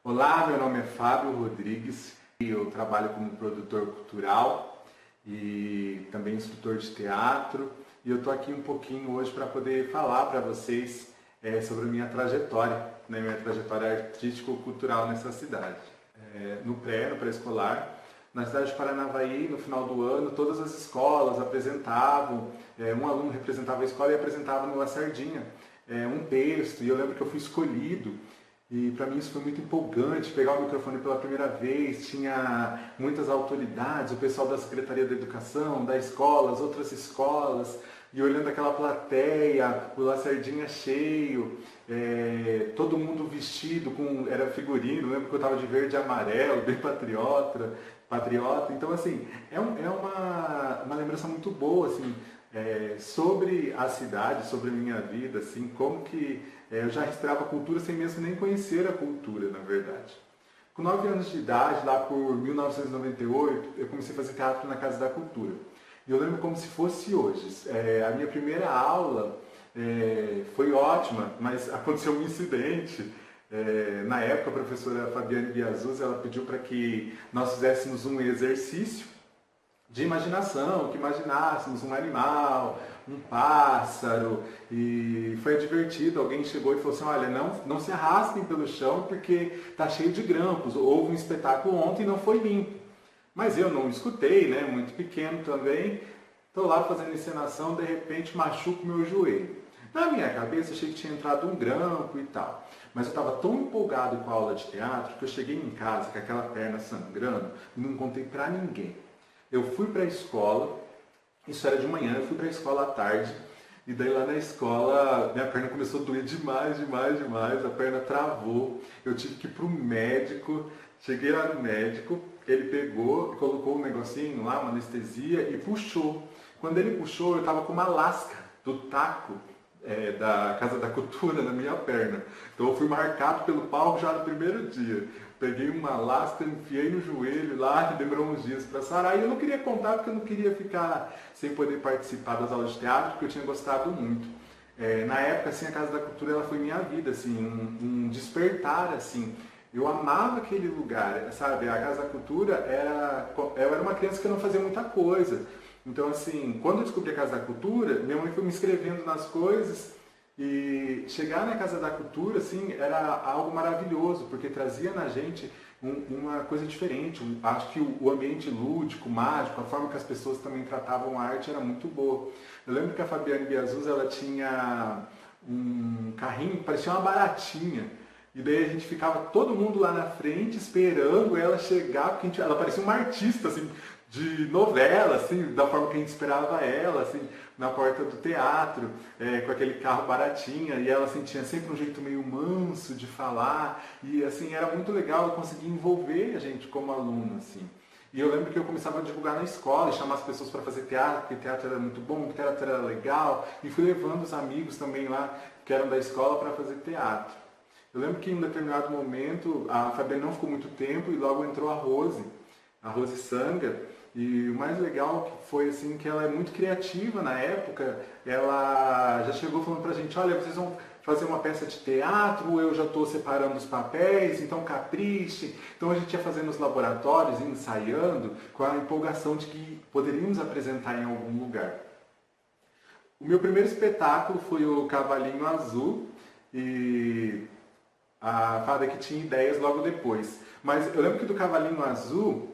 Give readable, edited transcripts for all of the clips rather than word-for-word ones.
Olá, meu nome é Fábio Rodrigues e eu trabalho como produtor cultural e também instrutor de teatro. E eu estou aqui um pouquinho hoje para poder falar para vocês sobre a minha trajetória, né, minha trajetória artístico-cultural nessa cidade. No pré-escolar, na cidade de Paranavaí, no final do ano, todas as escolas apresentavam, um aluno representava a escola e apresentava no La Sardinha um texto, e eu lembro que eu fui escolhido. E para mim isso foi muito empolgante, pegar o microfone pela primeira vez, tinha muitas autoridades, o pessoal da Secretaria da Educação, da escola, as outras escolas, e olhando aquela plateia, o La Sardinha cheio, todo mundo vestido, era figurino, lembro que eu estava de verde e amarelo, bem patriota. Então assim, é uma lembrança muito boa, assim, sobre a cidade, sobre a minha vida, assim, como que eu já respirava cultura sem mesmo nem conhecer a cultura, na verdade. Com 9 anos de idade, lá por 1998, eu comecei a fazer teatro na Casa da Cultura. E eu lembro como se fosse hoje. A minha primeira aula foi ótima, mas aconteceu um incidente. Na época, a professora Fabiane Biazuz, ela pediu para que nós fizéssemos um exercício de imaginação, que imaginássemos um animal, um pássaro, e foi divertido. Alguém chegou e falou assim: olha, não se arrastem pelo chão porque está cheio de grampos, houve um espetáculo ontem e não foi limpo. Mas eu não escutei, né? Muito pequeno também, estou lá fazendo encenação, de repente machuco meu joelho. Na minha cabeça achei que tinha entrado um grampo e tal, mas eu estava tão empolgado com a aula de teatro que eu cheguei em casa com aquela perna sangrando e não contei para ninguém. Eu fui para a escola, isso era de manhã, eu fui para a escola à tarde, e daí lá na escola minha perna começou a doer demais, a perna travou, eu tive que ir para o médico, cheguei lá no médico, ele pegou, colocou um negocinho lá, uma anestesia e puxou. Quando ele puxou, eu estava com uma lasca do taco da Casa da Cultura na minha perna. Então eu fui marcado pelo palco já no primeiro dia. Peguei uma lasca, enfiei no joelho lá, e demorou uns dias para sarar. E eu não queria contar porque eu não queria ficar sem poder participar das aulas de teatro, porque eu tinha gostado muito. Na época, assim, a Casa da Cultura ela foi minha vida, assim, um despertar, assim. Eu amava aquele lugar, sabe? A Casa da Cultura eu era uma criança que não fazia muita coisa. Então, assim, quando eu descobri a Casa da Cultura, minha mãe foi me inscrevendo nas coisas. E chegar na Casa da Cultura, assim, era algo maravilhoso, porque trazia na gente uma coisa diferente. Acho que o ambiente lúdico, mágico, a forma que as pessoas também tratavam a arte era muito boa. Eu lembro que a Fabiane Biazuz, ela tinha um carrinho que parecia uma baratinha. E daí a gente ficava todo mundo lá na frente esperando ela chegar, porque ela parecia uma artista, assim, de novela, assim, da forma que a gente esperava ela, assim, na porta do teatro, com aquele carro baratinha, e ela assim, tinha sempre um jeito meio manso de falar, e assim, era muito legal, eu conseguia envolver a gente como aluno, assim. E eu lembro que eu começava a divulgar na escola, chamar as pessoas para fazer teatro, porque teatro era muito bom, que teatro era legal, e fui levando os amigos também lá, que eram da escola, para fazer teatro. Eu lembro que em um determinado momento, a Fabiana não ficou muito tempo, e logo entrou a Rose Sanga. E o mais legal que foi assim que ela é muito criativa na época. Ela já chegou falando pra gente: olha, vocês vão fazer uma peça de teatro, eu já estou separando os papéis, então capriche. Então a gente ia fazendo os laboratórios, ensaiando, com a empolgação de que poderíamos apresentar em algum lugar. O meu primeiro espetáculo foi o Cavalinho Azul, e a Fada que tinha ideias logo depois. Mas eu lembro que do Cavalinho Azul,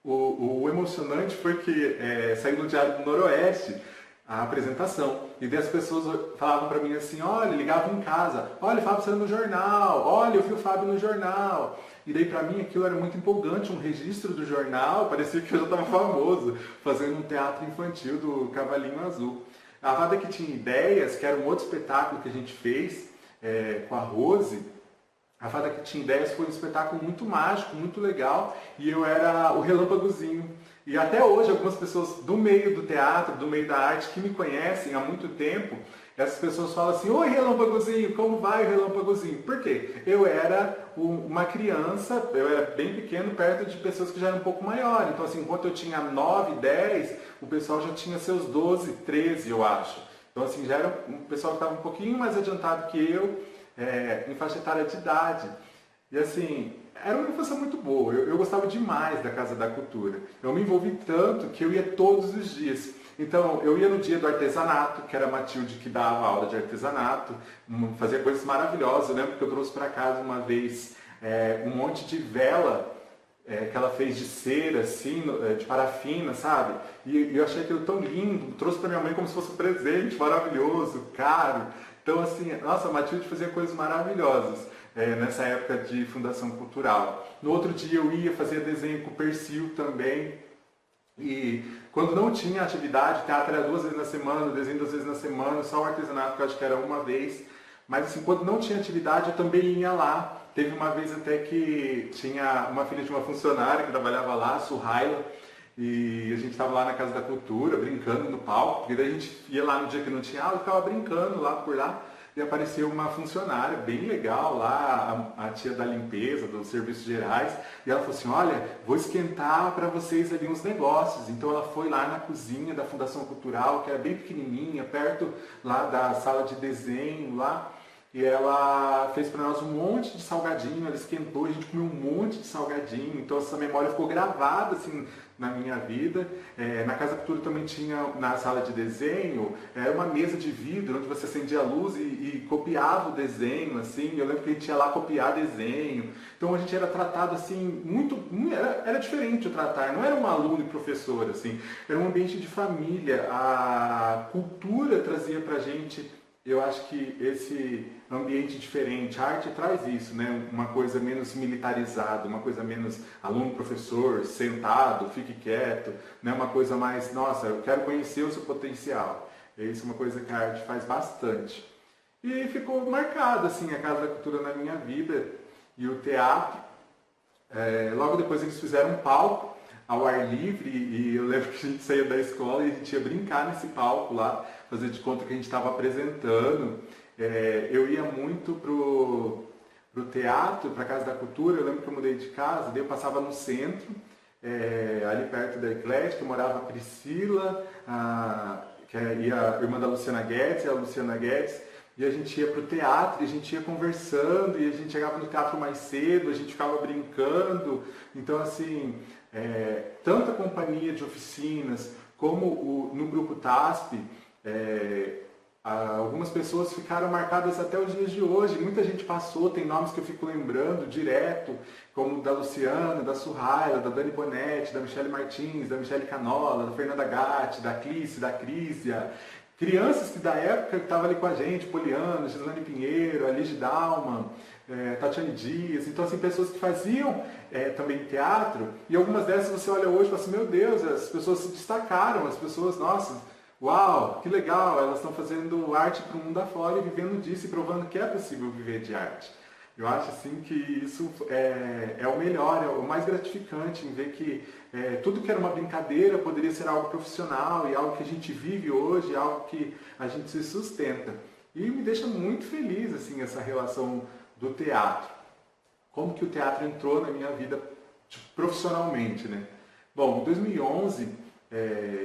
o emocionante foi que saiu no Diário do Noroeste a apresentação. E daí as pessoas falavam para mim assim: olha, ligavam em casa, olha, o Fábio saiu no jornal, olha, eu vi o Fábio no jornal. E daí para mim aquilo era muito empolgante, um registro do jornal, parecia que eu já estava famoso, fazendo um teatro infantil do Cavalinho Azul. A Fada que tinha ideias, que era um outro espetáculo que a gente fez com a Rose. A Fada que tinha ideias foi um espetáculo muito mágico, muito legal, e eu era o relâmpagozinho. E até hoje, algumas pessoas do meio do teatro, do meio da arte, que me conhecem há muito tempo, essas pessoas falam assim: oi, relâmpagozinho, como vai o relâmpagozinho? Por quê? Eu era uma criança, eu era bem pequeno, perto de pessoas que já eram um pouco maiores. Então, assim, enquanto eu tinha 9, 10, o pessoal já tinha seus 12, 13, eu acho. Então, assim, já era um pessoal que estava um pouquinho mais adiantado que eu, em faixa etária de idade. E assim, era uma infância muito boa, eu gostava demais da Casa da Cultura. Eu me envolvi tanto que eu ia todos os dias. Então, eu ia no dia do artesanato, que era a Matilde que dava aula de artesanato, fazia coisas maravilosas. Eu lembro que eu trouxe para casa uma vez um monte de vela que ela fez de cera, assim, de parafina, sabe? E eu achei aquilo tão lindo, trouxe para minha mãe como se fosse um presente maravilhoso, caro. Então, assim, nossa, a Matilde fazia coisas maravilosas nessa época de Fundação Cultural. No outro dia eu ia fazer desenho com o Persil também. E quando não tinha atividade, teatro era 2 vezes na semana, desenho 2 vezes na semana, só o artesanato que eu acho que era uma vez. Mas assim, quando não tinha atividade, eu também ia lá. Teve uma vez até que tinha uma filha de uma funcionária que trabalhava lá, a Suhaila, e a gente estava lá na Casa da Cultura, brincando no palco, porque daí a gente ia lá no dia que não tinha aula, ficava brincando lá por lá, e apareceu uma funcionária bem legal lá, a tia da limpeza, dos serviços gerais, e ela falou assim, olha, vou esquentar para vocês ali uns negócios. Então ela foi lá na cozinha da Fundação Cultural, que era bem pequenininha, perto lá da sala de desenho lá, e ela fez para nós um monte de salgadinho, ela esquentou, a gente comeu um monte de salgadinho, então essa memória ficou gravada assim na minha vida. Na Casa da Cultura também tinha, na sala de desenho, uma mesa de vidro onde você acendia a luz e copiava o desenho, assim. Eu lembro que a gente ia lá copiar desenho. Então a gente era tratado assim, era diferente o tratar, não era um aluno e professor, assim, era um ambiente de família. A cultura trazia pra gente, eu acho que esse ambiente diferente, a arte traz isso, né? Uma coisa menos militarizada, uma coisa menos aluno-professor, sentado, fique quieto, né? Uma coisa mais, nossa, eu quero conhecer o seu potencial. Isso é uma coisa que a arte faz bastante. E ficou marcado, assim, a Casa da Cultura na minha vida e o teatro. Logo depois eles fizeram um palco ao ar livre e eu lembro que a gente saía da escola e a gente ia brincar nesse palco lá, fazer de conta que a gente estava apresentando. Eu ia muito pro teatro, para a Casa da Cultura. Eu lembro que eu mudei de casa, daí eu passava no centro, ali perto da Eclética, morava a Priscila, que é a irmã da Luciana Guedes, a Luciana Guedes, e a gente ia para o teatro, e a gente ia conversando, e a gente chegava no teatro mais cedo, a gente ficava brincando. Então, assim, tanto a companhia de oficinas, como no grupo TASP, algumas pessoas ficaram marcadas até os dias de hoje. Muita gente passou, tem nomes que eu fico lembrando direto, como da Luciana, da Suhaila, da Dani Bonetti, da Michele Martins, da Michele Canola, da Fernanda Gatti, da Clice, da Crísia. Crianças que da época estavam ali com a gente, Poliana, Gislane Pinheiro, Alice Dalman, Tatiane Dias. Então, assim, pessoas que faziam também teatro, e algumas dessas você olha hoje e fala assim, meu Deus, as pessoas se destacaram, as pessoas, nossa, uau, que legal, elas estão fazendo arte para o mundo afora e vivendo disso e provando que é possível viver de arte. Eu acho assim que isso é o melhor, é o mais gratificante em ver que tudo que era uma brincadeira poderia ser algo profissional e algo que a gente vive hoje, algo que a gente se sustenta. E me deixa muito feliz assim essa relação do teatro. Como que o teatro entrou na minha vida profissionalmente, né? Bom, em 2011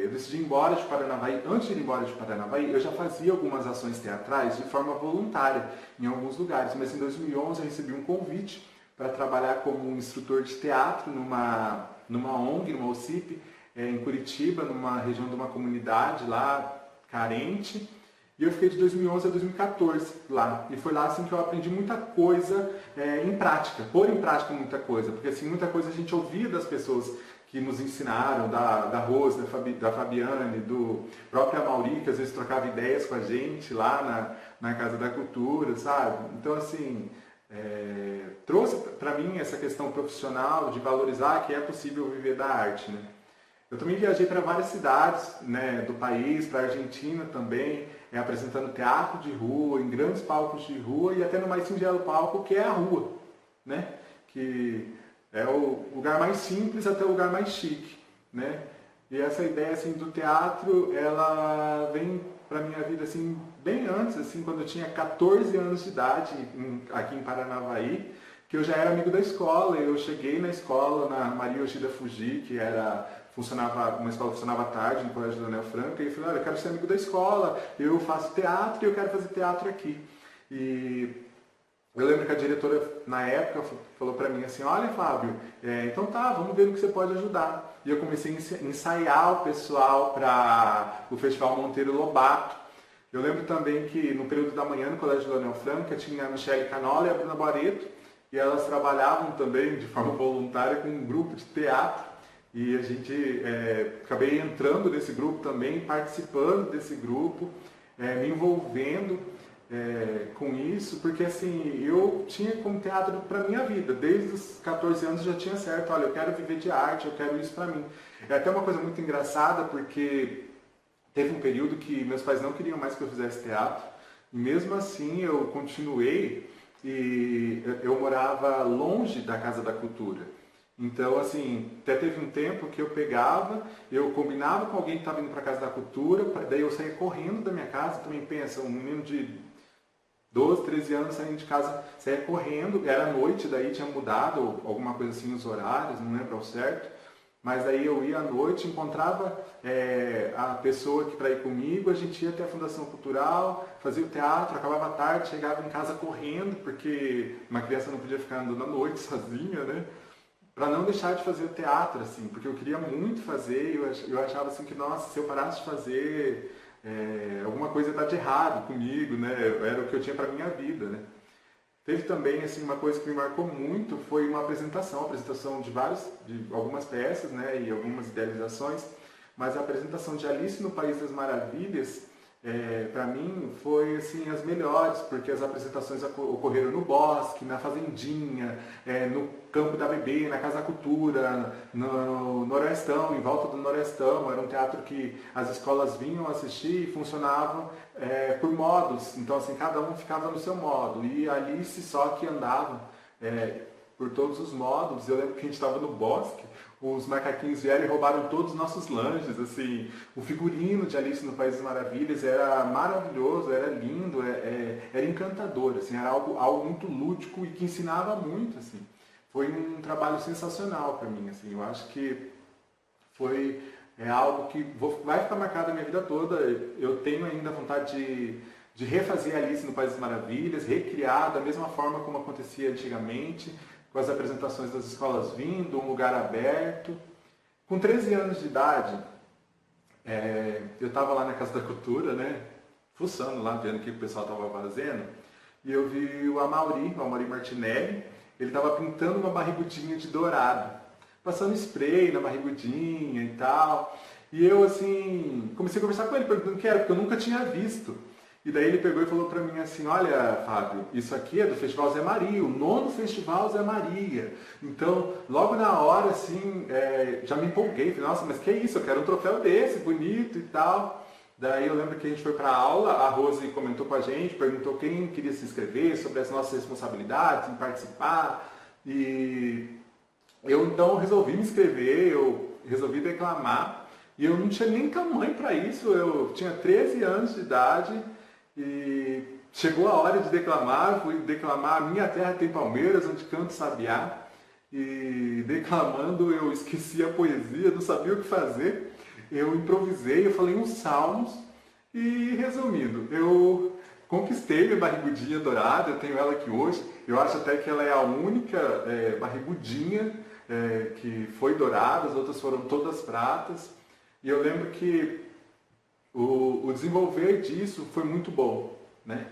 eu decidi ir embora de Paranavaí. Antes de ir embora de Paranavaí, eu já fazia algumas ações teatrais de forma voluntária em alguns lugares, mas em 2011 eu recebi um convite para trabalhar como um instrutor de teatro numa ONG, numa OCIP, em Curitiba, numa região de uma comunidade lá carente. E eu fiquei de 2011 a 2014 lá. E foi lá assim que eu aprendi muita coisa em prática, pôr em prática muita coisa, porque assim, muita coisa a gente ouvia das pessoas que nos ensinaram, da Rose, da Fabiane, do próprio Amauri, que às vezes trocava ideias com a gente lá na Casa da Cultura, sabe? Então, assim, trouxe para mim essa questão profissional de valorizar que é possível viver da arte, né? Eu também viajei para várias cidades, né, do país, para a Argentina também, apresentando teatro de rua, em grandes palcos de rua e até no mais singelo palco que é a rua, né? Que é o lugar mais simples até o lugar mais chique, né? E essa ideia assim do teatro, ela vem para minha vida assim bem antes, assim, quando eu tinha 14 anos de idade, aqui em Paranavaí, que eu já era amigo da escola. Eu cheguei na escola, na Maria Yoshida Fuji, que uma escola que funcionava à tarde no Colégio Daniel Franca, e eu falei, olha, eu quero ser amigo da escola, eu faço teatro e eu quero fazer teatro aqui. E Eu lembro que a diretora, na época, falou para mim assim, olha, Fábio, então tá, vamos ver no que você pode ajudar. E eu comecei a ensaiar o pessoal para o Festival Monteiro Lobato. Eu lembro também que no período da manhã, no Colégio Leonel Franca, tinha a Michele Canola e a Bruna Barreto, e elas trabalhavam também de forma voluntária com um grupo de teatro. E a gente, acabei entrando nesse grupo também, participando desse grupo, me envolvendo com isso, porque assim, eu tinha como teatro para minha vida, desde os 14 anos eu já tinha certo, olha, eu quero viver de arte, eu quero isso para mim. É até uma coisa muito engraçada, porque teve um período que meus pais não queriam mais que eu fizesse teatro, e mesmo assim eu continuei, e eu morava longe da Casa da Cultura. Então, assim, até teve um tempo que eu pegava, eu combinava com alguém que estava indo para a Casa da Cultura, daí eu saía correndo da minha casa, também pensa, um menino de 12, 13 anos saindo de casa, saía correndo, era noite, daí tinha mudado alguma coisa assim os horários, não lembro ao certo, mas daí eu ia à noite, encontrava a pessoa que para ir comigo, a gente ia até a Fundação Cultural, fazia o teatro, acabava a tarde, chegava em casa correndo, porque uma criança não podia ficar andando à noite sozinha, né? Para não deixar de fazer o teatro, assim, porque eu queria muito fazer, e eu achava assim que, nossa, se eu parasse de fazer, alguma coisa está de errado comigo, né? Era o que eu tinha para minha vida, né? Teve também assim uma coisa que me marcou muito, foi uma apresentação de algumas peças, né, e algumas idealizações, mas a apresentação de Alice no País das Maravilhas, para mim foi assim as melhores, porque as apresentações ocorreram no bosque, na fazendinha, no campo da bebê, na Casa da Cultura, no Norestão, em volta do Norestão. Era um teatro que as escolas vinham assistir e funcionavam por modos. Então assim, cada um ficava no seu modo, e a Alice só que andava por todos os modos. Eu lembro que a gente estava no bosque, os macaquinhos vieram e roubaram todos os nossos lanches, assim, o figurino de Alice no País das Maravilhas era maravilhoso, era lindo, era encantador, assim, era algo muito lúdico e que ensinava muito, assim. Foi um trabalho sensacional para mim, assim, eu acho que foi algo que vai ficar marcado a minha vida toda. Eu tenho ainda vontade de refazer Alice no País das Maravilhas, recriar da mesma forma como acontecia antigamente, com as apresentações das escolas vindo, um lugar aberto. Com 13 anos de idade, eu estava lá na Casa da Cultura, né, fuçando lá, vendo o que o pessoal estava fazendo, e eu vi o Amaury Martinelli, ele estava pintando uma barrigudinha de dourado, passando spray na barrigudinha e tal. E eu, assim, comecei a conversar com ele, perguntando o que era, porque eu nunca tinha visto. E daí ele pegou e falou para mim assim, olha, Fábio, isso aqui é do Festival Zé Maria, o 9º Festival Zé Maria. Então, logo na hora, assim, já me empolguei, falei, nossa, mas que isso, eu quero um troféu desse, bonito e tal. Daí eu lembro que a gente foi para a aula, a Rose comentou com a gente, perguntou quem queria se inscrever, sobre as nossas responsabilidades em participar. E eu então resolvi me inscrever, eu resolvi declamar, e eu não tinha nem tamanho para isso, eu tinha 13 anos de idade, e chegou a hora de declamar, fui declamar Minha Terra Tem Palmeiras, onde canto sabiá, e declamando eu esqueci a poesia, não sabia o que fazer, eu improvisei, eu falei uns salmos, e resumindo, eu conquistei minha barrigudinha dourada, eu tenho ela aqui hoje, eu acho até que ela é a única barrigudinha que foi dourada, as outras foram todas pratas, e eu lembro que o desenvolver disso foi muito bom, né?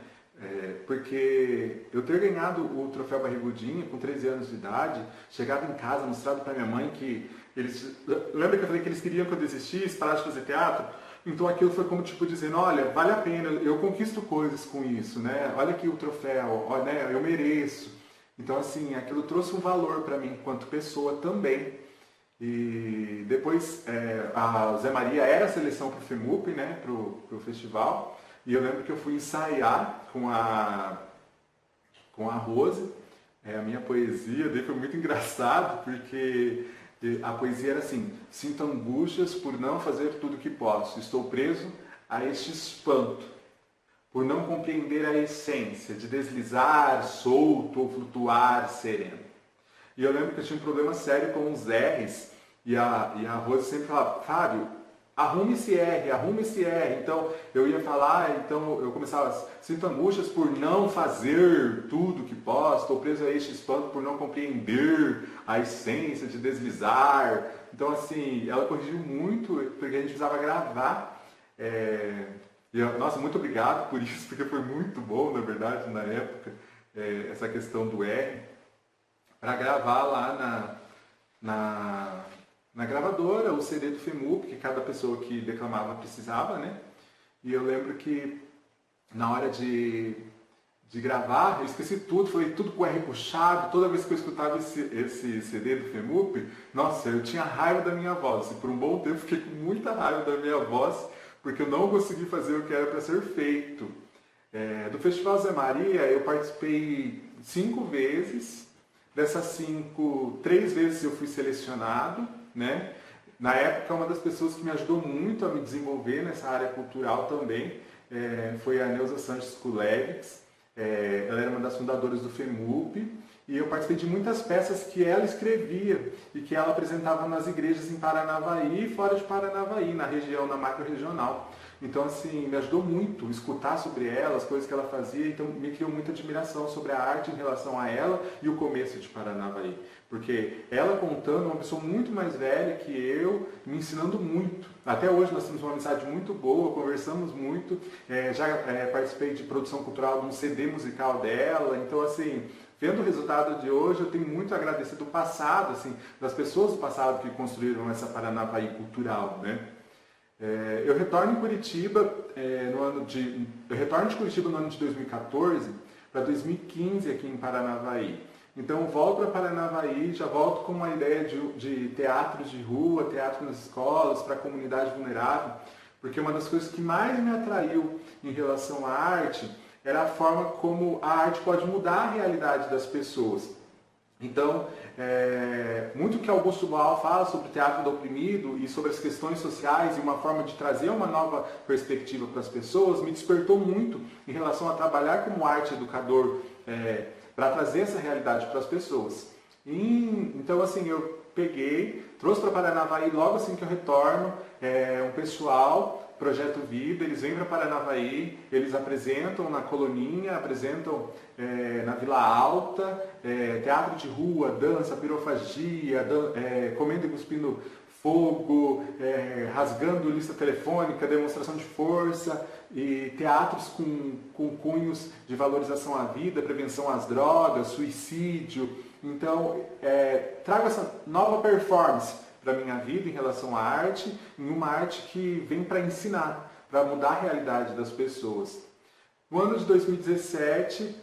Porque eu ter ganhado o troféu Barrigudinha com 13 anos de idade, chegado em casa, mostrado para minha mãe que eles... Lembra que eu falei que eles queriam que eu desistisse, parasse de fazer teatro? Então aquilo foi como tipo dizendo, olha, vale a pena, eu conquisto coisas com isso, né? Olha aqui o troféu, ó, né? Eu mereço. Então assim, aquilo trouxe um valor para mim enquanto pessoa também. E depois a Zé Maria era a seleção para o FEMUP, né, para o festival, e eu lembro que eu fui ensaiar com a Rose, a minha poesia, daí foi muito engraçado, porque a poesia era assim, sinto angústias por não fazer tudo o que posso, estou preso a este espanto, por não compreender a essência de deslizar, solto ou flutuar sereno. E eu lembro que eu tinha um problema sério com os R's, e a Rose sempre falava, Fábio, arrume esse R, arrume esse R. Então eu ia falar, então eu começava, sinto angústias por não fazer tudo que posso, estou preso a este espanto por não compreender a essência de deslizar. Então assim, ela corrigiu muito, porque a gente precisava gravar. Nossa, muito obrigado por isso, porque foi muito bom, na verdade, na época, essa questão do R, para gravar lá na gravadora o CD do FEMUP, que cada pessoa que declamava precisava, né? E eu lembro que na hora de gravar, eu esqueci tudo, foi tudo com R puxado. Toda vez que eu escutava esse CD do FEMUP, nossa, eu tinha raiva da minha voz. E por um bom tempo fiquei com muita raiva da minha voz, porque eu não consegui fazer o que era para ser feito. Do Festival Zé Maria, eu participei 5 vezes. Dessas 5, 3 vezes eu fui selecionado, né? Na época, uma das pessoas que me ajudou muito a me desenvolver nessa área cultural também foi a Neuza Sanches Kulevics. Ela era uma das fundadoras do FEMUP e eu participei de muitas peças que ela escrevia e que ela apresentava nas igrejas em Paranavaí e fora de Paranavaí, na região, na macro-regional. Então, assim, me ajudou muito escutar sobre ela, as coisas que ela fazia, então me criou muita admiração sobre a arte em relação a ela e o começo de Paranavaí. Porque ela contando, uma pessoa muito mais velha que eu, me ensinando muito. Até hoje nós temos uma amizade muito boa, conversamos muito, já participei de produção cultural de um CD musical dela, então assim, vendo o resultado de hoje, eu tenho muito a agradecer do passado, assim, das pessoas do passado que construíram essa Paranavaí cultural, né? Eu retorno em Curitiba eu retorno de Curitiba no ano de 2014 para 2015 aqui em Paranavaí. Então eu volto para Paranavaí, já volto com uma ideia de teatros de rua, teatro nas escolas, para a comunidade vulnerável, porque uma das coisas que mais me atraiu em relação à arte era a forma como a arte pode mudar a realidade das pessoas. Então, muito que Augusto Boal fala sobre o teatro do oprimido e sobre as questões sociais e uma forma de trazer uma nova perspectiva para as pessoas, me despertou muito em relação a trabalhar como arte educador para trazer essa realidade para as pessoas. Então, assim, eu trouxe para Paranavaí logo assim que eu retorno, um pessoal, Projeto Vida, eles vêm para Paranavaí, eles apresentam na Coloninha, apresentam na Vila Alta, teatro de rua, dança, pirofagia, comendo e cuspindo fogo, rasgando lista telefônica, demonstração de força, e teatros com cunhos de valorização à vida, prevenção às drogas, suicídio. Então, trago essa nova performance para a minha vida em relação à arte, em uma arte que vem para ensinar, para mudar a realidade das pessoas. No ano de 2017,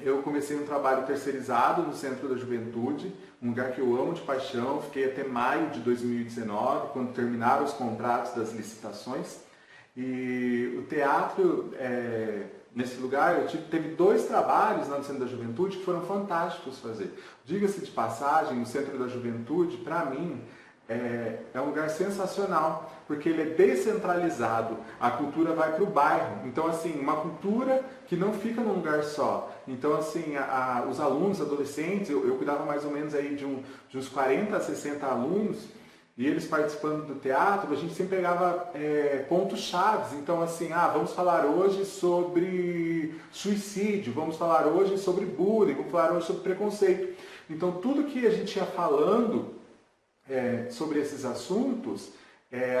eu comecei um trabalho terceirizado no Centro da Juventude, um lugar que eu amo de paixão. Fiquei até maio de 2019, quando terminaram os contratos das licitações. E o teatro, nesse lugar, teve 2 trabalhos lá no Centro da Juventude que foram fantásticos fazer. Diga-se de passagem, o Centro da Juventude, para mim, é um lugar sensacional, porque ele é descentralizado, a cultura vai para o bairro. Então, assim, uma cultura que não fica num lugar só. Então, assim, os alunos, adolescentes, eu cuidava mais ou menos aí de uns 40 a 60 alunos, e eles participando do teatro, a gente sempre pegava pontos chaves. Então, assim, vamos falar hoje sobre suicídio, vamos falar hoje sobre bullying, vamos falar hoje sobre preconceito. Então, tudo que a gente ia falando sobre esses assuntos,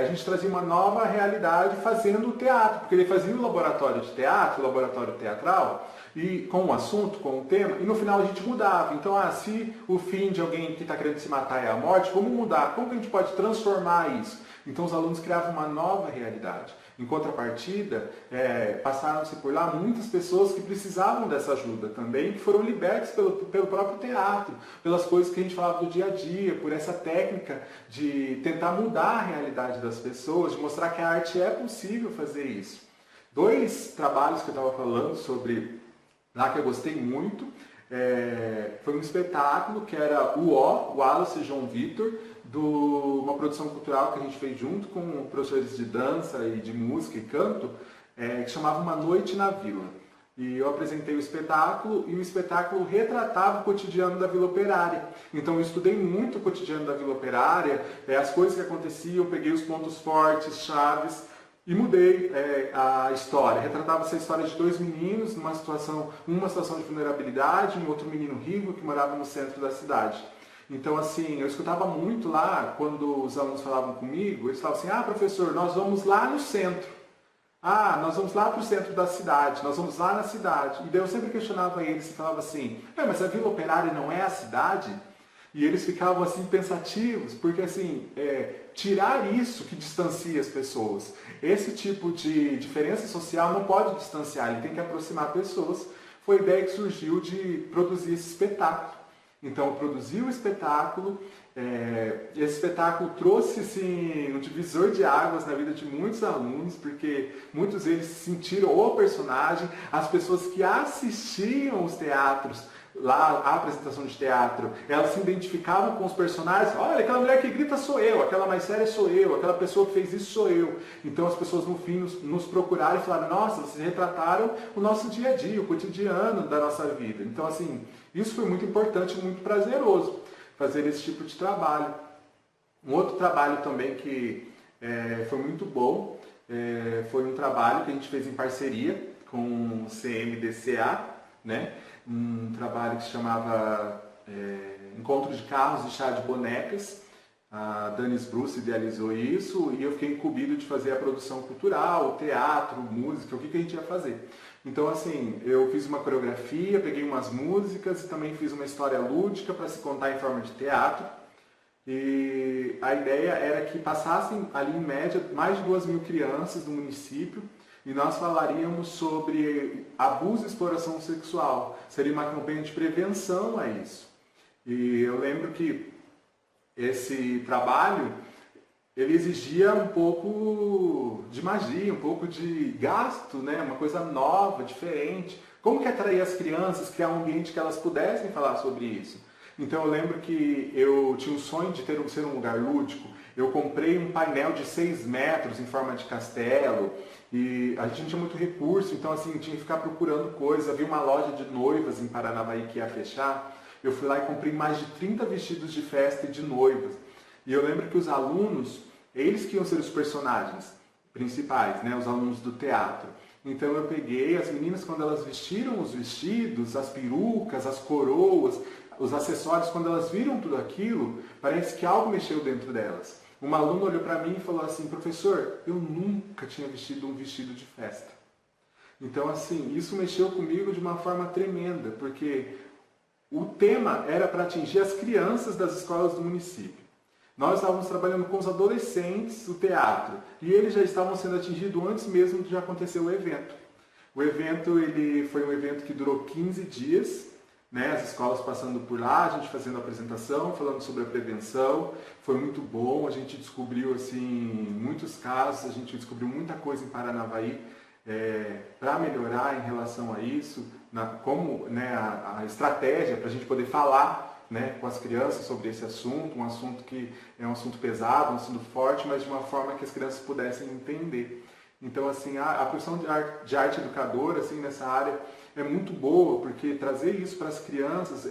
a gente trazia uma nova realidade fazendo o teatro, porque ele fazia o laboratório de teatro, o laboratório teatral, e com o assunto, com o tema, e no final a gente mudava. Então, se o fim de alguém que está querendo se matar é a morte, vamos mudar, como que a gente pode transformar isso? Então os alunos criavam uma nova realidade. Em contrapartida, passaram-se por lá muitas pessoas que precisavam dessa ajuda também, que foram libertas pelo próprio teatro, pelas coisas que a gente falava do dia a dia, por essa técnica de tentar mudar a realidade das pessoas, de mostrar que a arte é possível fazer isso. 2 trabalhos que eu estava falando sobre lá que eu gostei muito, foi um espetáculo que era o Wallace e João Vitor, uma produção cultural que a gente fez junto com professores de dança e de música e canto, que chamava Uma Noite na Vila. E eu apresentei o espetáculo e o espetáculo retratava o cotidiano da Vila Operária. Então eu estudei muito o cotidiano da Vila Operária, as coisas que aconteciam, peguei os pontos fortes, chaves e mudei a história. Retratava essa história de dois meninos numa situação, uma situação de vulnerabilidade, um outro menino rico que morava no centro da cidade. Então, assim, eu escutava muito lá, quando os alunos falavam comigo, eles falavam assim, ah, professor, nós vamos lá no centro. Ah, nós vamos lá para o centro da cidade, nós vamos lá na cidade. E daí eu sempre questionava eles e falava assim, mas a Vila Operária não é a cidade? E eles ficavam assim pensativos, porque assim, tirar isso que distancia as pessoas. Esse tipo de diferença social não pode distanciar, ele tem que aproximar pessoas. Foi a ideia que surgiu de produzir esse espetáculo. Então, eu produzi o espetáculo, esse espetáculo trouxe assim, um divisor de águas na vida de muitos alunos, porque muitos deles sentiram o personagem, as pessoas que assistiam os teatros, lá a apresentação de teatro, elas se identificavam com os personagens. Olha, aquela mulher que grita sou eu, aquela mais séria sou eu, aquela pessoa que fez isso sou eu. Então as pessoas no fim nos procuraram e falaram, nossa, vocês retrataram o nosso dia a dia, o cotidiano da nossa vida. Então assim, isso foi muito importante, muito prazeroso, fazer esse tipo de trabalho. Um outro trabalho também que foi muito bom, foi um trabalho que a gente fez em parceria com o CMDCA, né? Um trabalho que se chamava Encontro de Carros e Chá de Bonecas. A Danis Bruce idealizou isso e eu fiquei incumbido de fazer a produção cultural, teatro, música, o que a gente ia fazer. Então, assim, eu fiz uma coreografia, peguei umas músicas e também fiz uma história lúdica para se contar em forma de teatro. E a ideia era que passassem ali, em média, mais de 2.000 crianças do município e nós falaríamos sobre abuso e exploração sexual. Seria uma campanha de prevenção a isso. E eu lembro que esse trabalho, ele exigia um pouco de magia, um pouco de gasto, né? Uma coisa nova, diferente. Como que atrair as crianças, criar um ambiente que elas pudessem falar sobre isso? Então eu lembro que eu tinha um sonho de ser um lugar lúdico. Eu comprei um painel de 6 metros em forma de castelo e a gente não tinha muito recurso, então assim, tinha que ficar procurando coisas. Havia uma loja de noivas em Paranavaí que ia fechar. Eu fui lá e comprei mais de 30 vestidos de festa e de noivas. E eu lembro que os alunos, eles que iam ser os personagens principais, né? Os alunos do teatro. Então eu peguei as meninas, quando elas vestiram os vestidos, as perucas, as coroas, os acessórios, quando elas viram tudo aquilo, parece que algo mexeu dentro delas. Uma aluna olhou para mim e falou assim, professor, eu nunca tinha vestido um vestido de festa. Então assim, isso mexeu comigo de uma forma tremenda, porque o tema era para atingir as crianças das escolas do município. Nós estávamos trabalhando com os adolescentes, o teatro, e eles já estavam sendo atingidos antes mesmo de acontecer o evento. O evento ele foi um evento que durou 15 dias, né? As escolas passando por lá, a gente fazendo a apresentação, falando sobre a prevenção. Foi muito bom, a gente descobriu assim, muitos casos, a gente descobriu muita coisa em Paranavaí para melhorar em relação a isso, como né, a estratégia para a gente poder falar né, com as crianças sobre esse assunto, um assunto que é um assunto pesado, um assunto forte, mas de uma forma que as crianças pudessem entender. Então, assim, a profissão de arte educadora, assim, nessa área é muito boa, porque trazer isso para as crianças,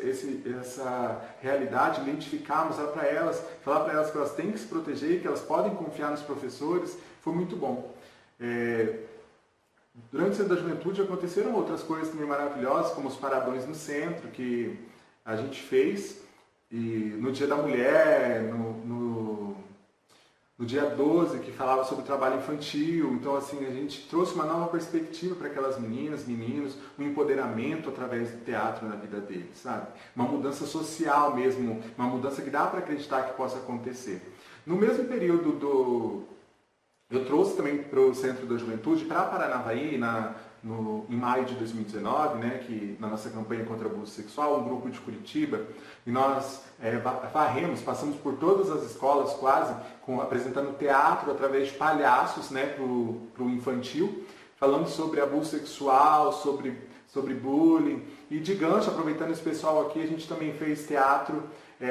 essa realidade, identificar, mostrar para elas, falar para elas que elas têm que se proteger, que elas podem confiar nos professores, foi muito bom. Durante o Centro da Juventude aconteceram outras coisas também maravilhosas, como os paradões no centro, que a gente fez, e no Dia da Mulher, no dia 12, que falava sobre o trabalho infantil. Então, assim, a gente trouxe uma nova perspectiva para aquelas meninas, meninos, um empoderamento através do teatro na vida deles, sabe? Uma mudança social mesmo, uma mudança que dá para acreditar que possa acontecer. No mesmo período eu trouxe também para o Centro da Juventude, para Paranavaí, em maio de 2019, né, que na nossa campanha contra o abuso sexual, um grupo de Curitiba, e nós passamos por todas as escolas quase, apresentando teatro através de palhaços, né, para o infantil, falando sobre abuso sexual, sobre bullying. E de gancho, aproveitando esse pessoal aqui, a gente também fez teatro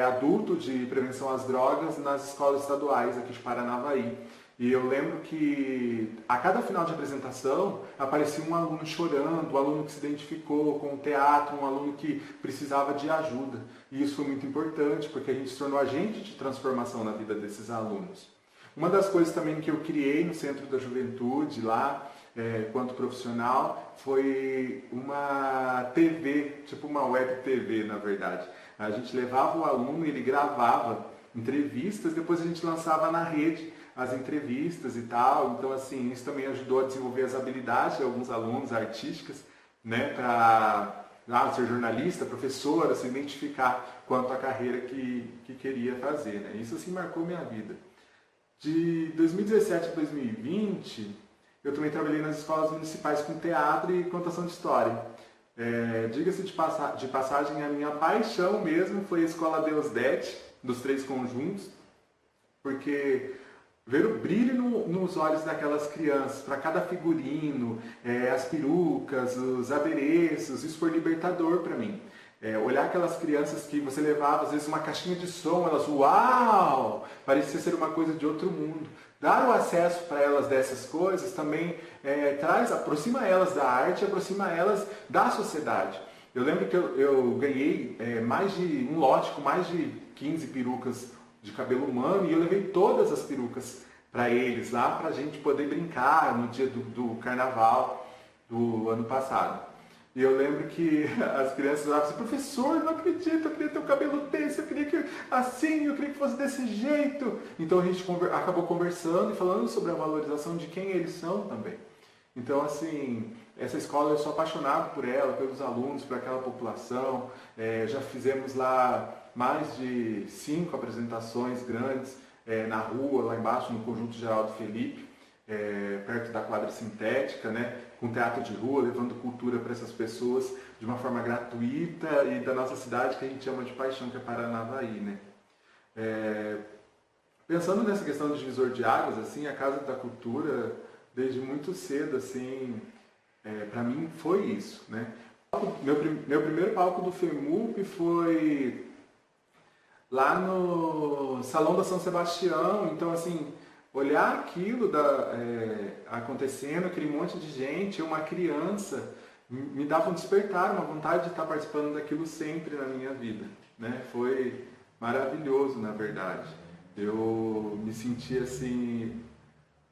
adulto de prevenção às drogas nas escolas estaduais aqui de Paranavaí. E eu lembro que a cada final de apresentação aparecia um aluno chorando, um aluno que se identificou com o teatro, um aluno que precisava de ajuda. E isso foi muito importante, porque a gente se tornou agente de transformação na vida desses alunos. Uma das coisas também que eu criei no Centro da Juventude, lá, quanto profissional, foi uma TV, tipo uma web TV, na verdade. A gente levava o aluno, ele gravava entrevistas, depois a gente lançava na rede as entrevistas e tal. Então, assim, isso também ajudou a desenvolver as habilidades de alguns alunos artísticas, né, para ser jornalista, professora, se identificar quanto à carreira que queria fazer, né? Isso, assim, marcou minha vida. De 2017 a 2020, eu também trabalhei nas escolas municipais com teatro e contação de história. Diga-se de passagem, a minha paixão mesmo foi a Escola Deusdete, dos Três Conjuntos, porque ver o brilho nos olhos daquelas crianças, para cada figurino, as perucas, os adereços, isso foi libertador para mim. Olhar aquelas crianças que você levava, às vezes, uma caixinha de som, elas, uau! Parecia ser uma coisa de outro mundo. Dar o acesso para elas dessas coisas também aproxima elas da arte, aproxima elas da sociedade. Eu lembro que eu ganhei um lote com mais de 15 perucas de cabelo humano e eu levei todas as perucas para eles lá, para a gente poder brincar no dia do carnaval do ano passado. E eu lembro que as crianças falavam assim, professor, não acredito, eu queria ter um cabelo desse, eu queria que assim, eu queria que fosse desse jeito. Então a gente acabou conversando e falando sobre a valorização de quem eles são também. Então, assim, essa escola eu sou apaixonado por ela, pelos alunos, por aquela população. Já fizemos lá mais de 5 apresentações grandes na rua, lá embaixo, no Conjunto Geraldo Felipe, perto da quadra sintética, né? Com teatro de rua, levando cultura para essas pessoas de uma forma gratuita e da nossa cidade que a gente ama de paixão, que é Paranavaí, né? Pensando nessa questão do divisor de águas, assim, a Casa da Cultura, desde muito cedo, assim, para mim foi isso, né? Meu primeiro palco do FEMUP foi lá no Salão da São Sebastião. Então, assim, olhar aquilo acontecendo, aquele monte de gente, uma criança, me dava um despertar, uma vontade de estar participando daquilo sempre na minha vida, né? Foi maravilhoso, na verdade. Eu me senti, assim,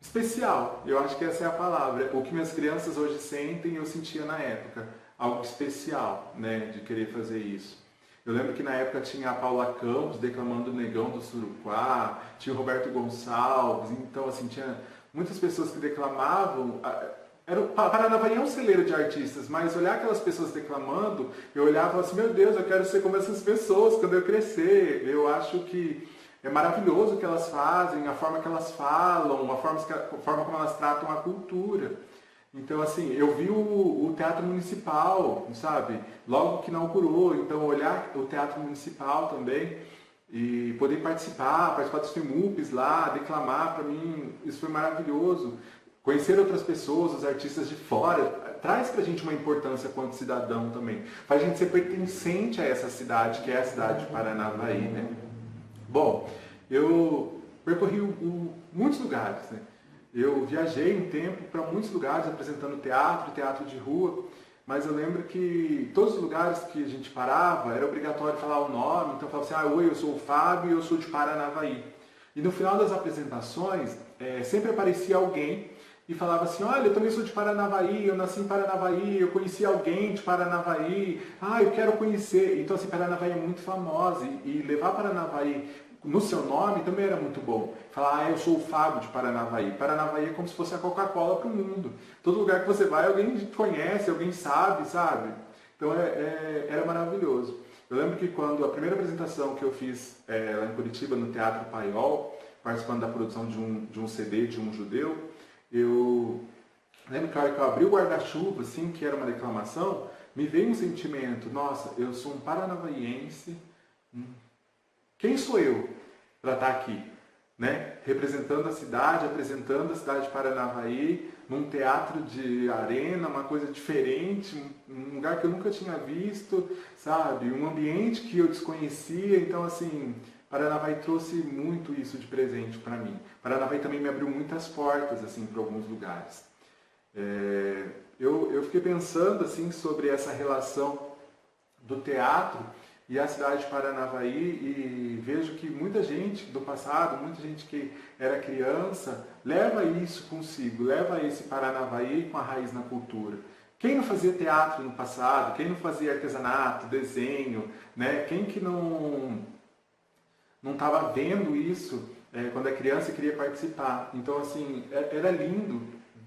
especial. Eu acho que essa é a palavra. O que minhas crianças hoje sentem, eu sentia na época. Algo especial, né, de querer fazer isso. Eu lembro que na época tinha a Paula Campos declamando o Negão do Suruquá, tinha o Roberto Gonçalves, então assim, tinha muitas pessoas que declamavam. Paranavaí é um celeiro de artistas, mas olhar aquelas pessoas declamando, eu olhava assim, meu Deus, eu quero ser como essas pessoas quando eu crescer. Eu acho que é maravilhoso o que elas fazem, a forma que elas falam, a forma como elas tratam a cultura. Então, assim, eu vi o Teatro Municipal, sabe? Logo que inaugurou, então olhar o Teatro Municipal também e poder participar dos FEMUPs lá, declamar, para mim, isso foi maravilhoso. Conhecer outras pessoas, os artistas de fora, traz pra gente uma importância quanto cidadão também. Faz a gente ser pertencente a essa cidade, que é a cidade de Paranavaí, né? Bom, eu percorri muitos lugares, né? Eu viajei um tempo para muitos lugares apresentando teatro de rua, mas eu lembro que todos os lugares que a gente parava era obrigatório falar o nome, então eu falava assim, oi, eu sou o Fábio e eu sou de Paranavaí. E no final das apresentações, sempre aparecia alguém e falava assim, olha, eu também sou de Paranavaí, eu nasci em Paranavaí, eu conheci alguém de Paranavaí, eu quero conhecer. Então, assim, Paranavaí é muito famosa e levar Paranavaí no seu nome também era muito bom. Falar, eu sou o Fábio de Paranavaí. Paranavaí é como se fosse a Coca-Cola para o mundo. Todo lugar que você vai, alguém conhece, alguém sabe? Então era maravilhoso. Eu lembro que quando a primeira apresentação que eu fiz lá em Curitiba, no Teatro Paiol, participando da produção de um CD de um judeu, eu lembro que a hora que eu abri o guarda-chuva, assim, que era uma declamação, me veio um sentimento, nossa, eu sou um paranavaiense, quem sou eu para estar aqui, né? Representando a cidade, apresentando a cidade de Paranavaí, num teatro de arena, uma coisa diferente, um lugar que eu nunca tinha visto, sabe? Um ambiente que eu desconhecia. Então, assim, Paranavaí trouxe muito isso de presente para mim. Paranavaí também me abriu muitas portas assim para alguns lugares. Eu fiquei pensando assim sobre essa relação do teatro e a cidade de Paranavaí e vejo que muita gente do passado, muita gente que era criança, leva isso consigo, leva esse Paranavaí com a raiz na cultura. Quem não fazia teatro no passado? Quem não fazia artesanato, desenho, né? Quem que não estava vendo isso quando é criança e queria participar? Então, assim, era lindo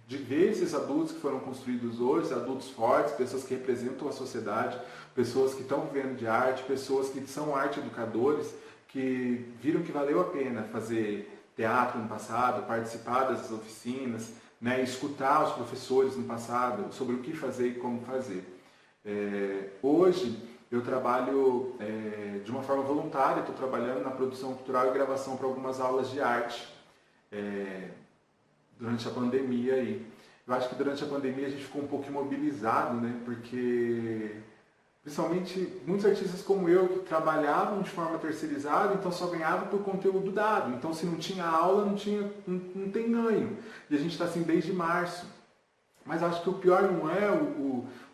de ver esses adultos que foram construídos hoje, adultos fortes, pessoas que representam a sociedade, pessoas que estão vivendo de arte, pessoas que são arte educadores, que viram que valeu a pena fazer teatro no passado, participar dessas oficinas, né, escutar os professores no passado sobre o que fazer e como fazer. Hoje eu trabalho de uma forma voluntária, estou trabalhando na produção cultural e gravação para algumas aulas de arte durante a pandemia aí. Eu acho que durante a pandemia a gente ficou um pouco imobilizado, né, porque principalmente muitos artistas como eu que trabalhavam de forma terceirizada, então só ganhavam por conteúdo dado. Então se não tinha aula, não tem ganho. E a gente está assim desde março. Mas acho que o pior não é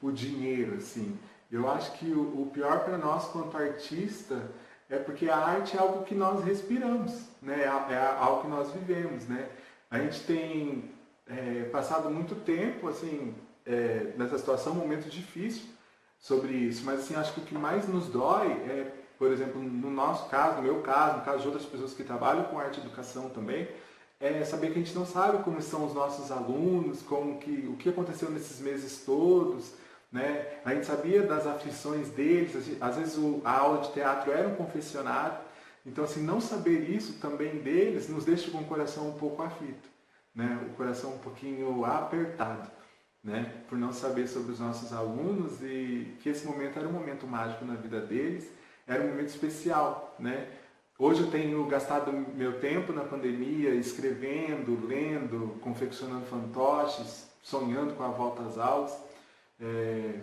o dinheiro, assim. Eu acho que o pior para nós quanto artista é porque a arte é algo que nós respiramos, né? É algo que nós vivemos, né? A gente tem passado muito tempo assim nessa situação, um momento difícil sobre isso, mas assim, acho que o que mais nos dói por exemplo, no nosso caso, no meu caso, no caso de outras pessoas que trabalham com arte e educação também, é saber que a gente não sabe como estão os nossos alunos, o que aconteceu nesses meses todos, né? A gente sabia das aflições deles, às vezes a aula de teatro era um confessionário, então assim, não saber isso também deles nos deixa com o coração um pouco aflito, né? O coração um pouquinho apertado, né? Por não saber sobre os nossos alunos e que esse momento era um momento mágico na vida deles, era um momento especial, né? Hoje eu tenho gastado meu tempo na pandemia escrevendo, lendo, confeccionando fantoches, sonhando com a volta às aulas,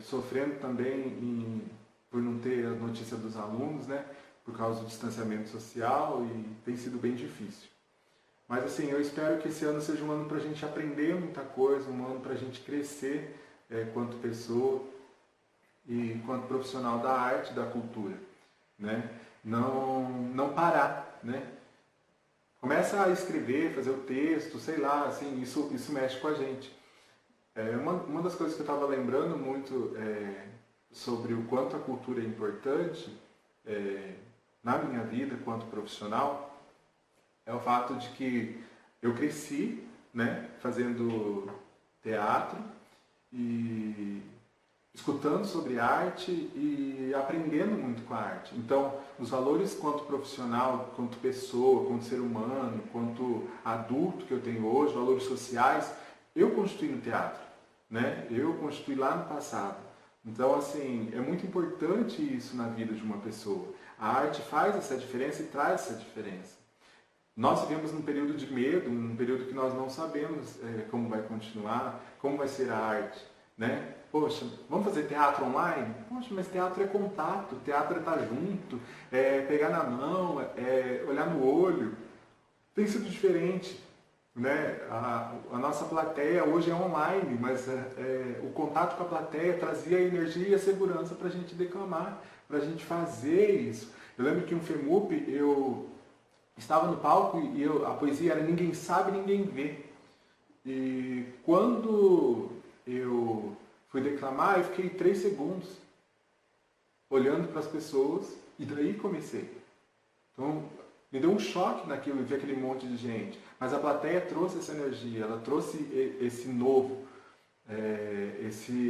sofrendo também por não ter a notícia dos alunos, né? Por causa do distanciamento social e tem sido bem difícil. Mas assim, eu espero que esse ano seja um ano para a gente aprender muita coisa, um ano para a gente crescer quanto pessoa e quanto profissional da arte, da cultura, né? Não parar, né? Começa a escrever, fazer o texto, sei lá, assim, isso mexe com a gente. Uma das coisas que eu estava lembrando muito sobre o quanto a cultura é importante na minha vida quanto profissional é o fato de que eu cresci, né, fazendo teatro e escutando sobre arte e aprendendo muito com a arte. Então, os valores quanto profissional, quanto pessoa, quanto ser humano, quanto adulto que eu tenho hoje, valores sociais, eu construí no teatro, né? Eu construí lá no passado. Então, assim, é muito importante isso na vida de uma pessoa. A arte faz essa diferença e traz essa diferença. Nós vivemos num período de medo, um período que nós não sabemos como vai continuar, como vai ser a arte, né? Poxa, vamos fazer teatro online? Poxa, mas teatro é contato, teatro é estar junto, pegar na mão, olhar no olho. Tem sido diferente, né? A nossa plateia hoje é online, mas o contato com a plateia trazia a energia e a segurança para a gente declamar, para a gente fazer isso. Eu lembro que um FEMUP, eu estava no palco e a poesia era Ninguém Sabe, Ninguém Vê. E quando eu fui declamar, eu fiquei 3 segundos olhando para as pessoas e daí comecei. Então, me deu um choque naquilo, ver aquele monte de gente. Mas a plateia trouxe essa energia, ela trouxe esse novo,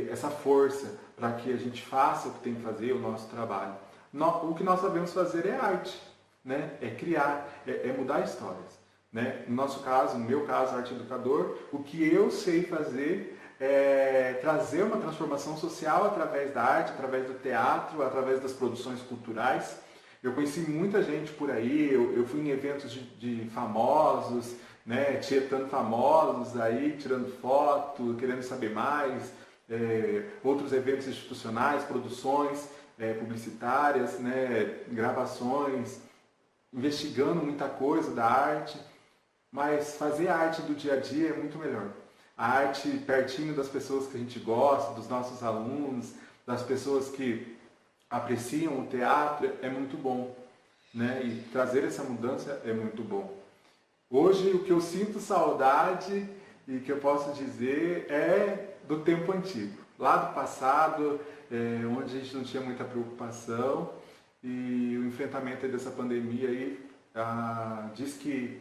essa força para que a gente faça o que tem que fazer, o nosso trabalho. O que nós sabemos fazer é arte, né? É criar, é mudar histórias. Né? No nosso caso, no meu caso, arte educador, o que eu sei fazer é trazer uma transformação social através da arte, através do teatro, através das produções culturais. Eu conheci muita gente por aí, eu fui em eventos de famosos, né, tietando famosos aí, tirando foto, querendo saber mais, outros eventos institucionais, produções publicitárias, né, gravações. investigando muita coisa da arte, mas fazer a arte do dia a dia é muito melhor. A arte pertinho das pessoas que a gente gosta, dos nossos alunos, das pessoas que apreciam o teatro é muito bom, né? E trazer essa mudança é muito bom. Hoje o que eu sinto saudade e que eu posso dizer é do tempo antigo, lá do passado, onde a gente não tinha muita preocupação, e o enfrentamento dessa pandemia aí diz que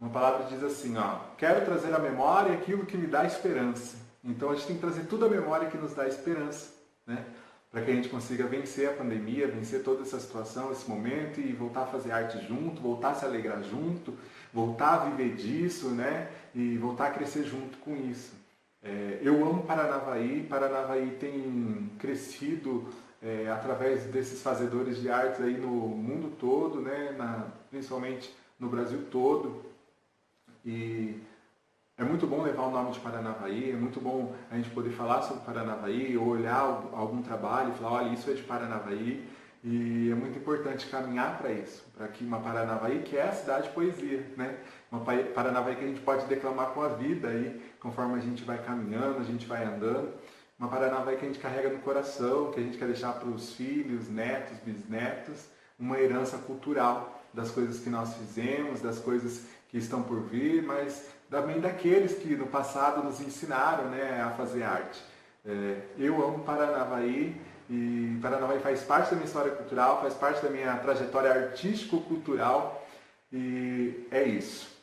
uma palavra diz assim, ó, quero trazer à memória aquilo que me dá esperança. Então a gente tem que trazer tudo à memória que nos dá esperança, né? Para que a gente consiga vencer a pandemia, vencer toda essa situação, esse momento e voltar a fazer arte junto, voltar a se alegrar junto, voltar a viver disso, né? E voltar a crescer junto com isso. Eu amo Paranavaí, Paranavaí tem crescido através desses fazedores de artes aí no mundo todo, né? Principalmente no Brasil todo. E é muito bom levar o nome de Paranavaí, é muito bom a gente poder falar sobre Paranavaí, ou olhar algum trabalho e falar, olha, isso é de Paranavaí. E é muito importante caminhar para isso, para que uma Paranavaí, que é a cidade de poesia, né? Uma Paranavaí que a gente pode declamar com a vida aí, conforme a gente vai caminhando, a gente vai andando. Uma Paranavaí que a gente carrega no coração, que a gente quer deixar para os filhos, netos, bisnetos, uma herança cultural das coisas que nós fizemos, das coisas que estão por vir, mas também daqueles que no passado nos ensinaram, né, a fazer arte. Eu amo Paranavaí e Paranavaí faz parte da minha história cultural, faz parte da minha trajetória artístico-cultural e é isso.